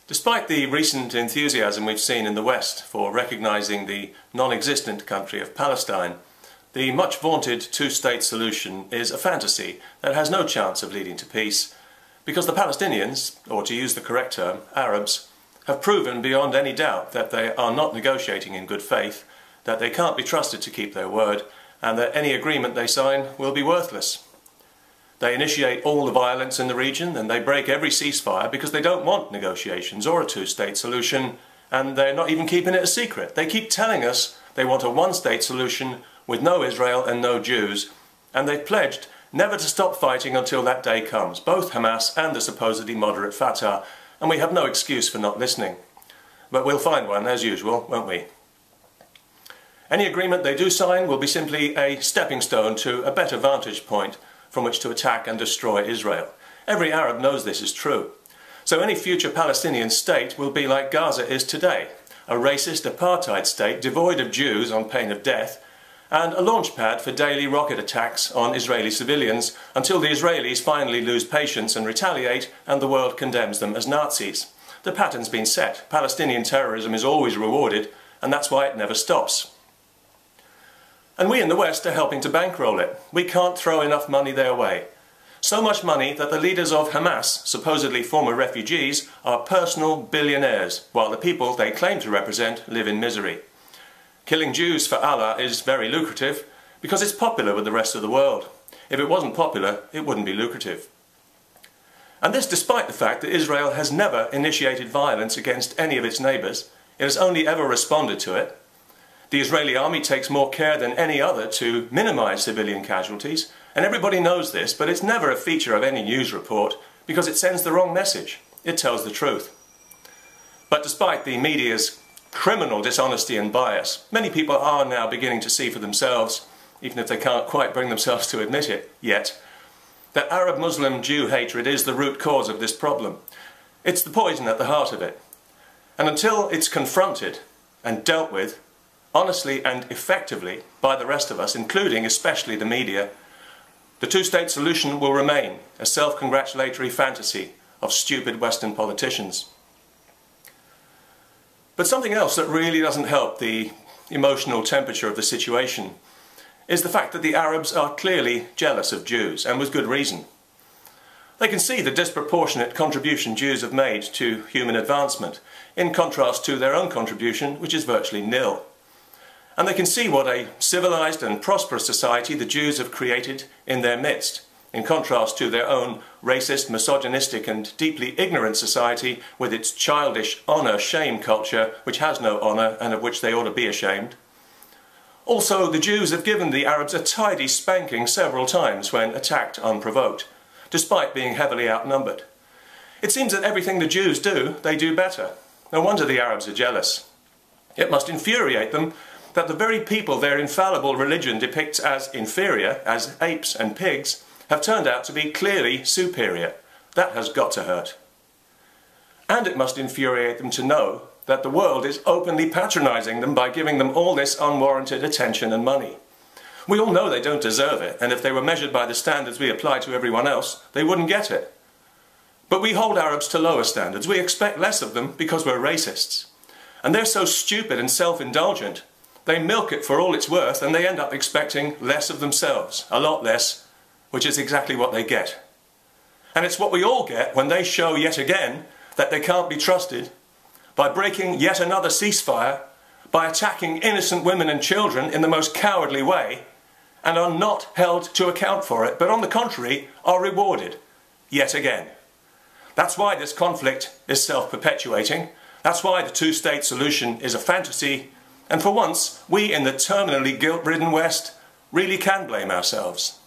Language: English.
Despite the recent enthusiasm we've seen in the West for recognising the non-existent country of Palestine, the much vaunted two-state solution is a fantasy that has no chance of leading to peace, because the Palestinians, or to use the correct term, Arabs, have proven beyond any doubt that they are not negotiating in good faith, that they can't be trusted to keep their word, and that any agreement they sign will be worthless. They initiate all the violence in the region and they break every ceasefire because they don't want negotiations or a two-state solution, and they're not even keeping it a secret. They keep telling us they want a one-state solution with no Israel and no Jews, and they've pledged never to stop fighting until that day comes, both Hamas and the supposedly moderate Fatah, and we have no excuse for not listening. But we'll find one, as usual, won't we? Any agreement they do sign will be simply a stepping stone to a better vantage point from which to attack and destroy Israel. Every Arab knows this is true. So any future Palestinian state will be like Gaza is today, a racist apartheid state devoid of Jews on pain of death, and a launchpad for daily rocket attacks on Israeli civilians until the Israelis finally lose patience and retaliate and the world condemns them as Nazis. The pattern's been set. Palestinian terrorism is always rewarded, and that's why it never stops. And we in the West are helping to bankroll it. We can't throw enough money their way. So much money that the leaders of Hamas, supposedly former refugees, are personal billionaires, while the people they claim to represent live in misery. Killing Jews for Allah is very lucrative because it's popular with the rest of the world. If it wasn't popular, it wouldn't be lucrative. And this despite the fact that Israel has never initiated violence against any of its neighbours. It has only ever responded to it. The Israeli army takes more care than any other to minimise civilian casualties, and everybody knows this, but it's never a feature of any news report because it sends the wrong message. It tells the truth. But despite the media's criminal dishonesty and bias, many people are now beginning to see for themselves, even if they can't quite bring themselves to admit it yet, that Arab-Muslim-Jew hatred is the root cause of this problem. It's the poison at the heart of it. And until it's confronted and dealt with, honestly and effectively, by the rest of us, including especially the media, the two-state solution will remain a self-congratulatory fantasy of stupid Western politicians. But something else that really doesn't help the emotional temperature of the situation is the fact that the Arabs are clearly jealous of Jews, and with good reason. They can see the disproportionate contribution Jews have made to human advancement, in contrast to their own contribution, which is virtually nil. And they can see what a civilized and prosperous society the Jews have created in their midst, in contrast to their own racist, misogynistic and deeply ignorant society with its childish honour-shame culture, which has no honour and of which they ought to be ashamed. Also, the Jews have given the Arabs a tidy spanking several times when attacked unprovoked, despite being heavily outnumbered. It seems that everything the Jews do, they do better. No wonder the Arabs are jealous. It must infuriate them that the very people their infallible religion depicts as inferior, as apes and pigs, have turned out to be clearly superior. That has got to hurt. And it must infuriate them to know that the world is openly patronising them by giving them all this unwarranted attention and money. We all know they don't deserve it, and if they were measured by the standards we apply to everyone else, they wouldn't get it. But we hold Arabs to lower standards. We expect less of them because we're racists. And they're so stupid and self-indulgent. They milk it for all it's worth, and they end up expecting less of themselves, a lot less, which is exactly what they get. And it's what we all get when they show yet again that they can't be trusted, by breaking yet another ceasefire, by attacking innocent women and children in the most cowardly way, and are not held to account for it, but on the contrary, are rewarded, yet again. That's why this conflict is self-perpetuating. That's why the two-state solution is a fantasy. And for once, we in the terminally guilt-ridden West really can blame ourselves.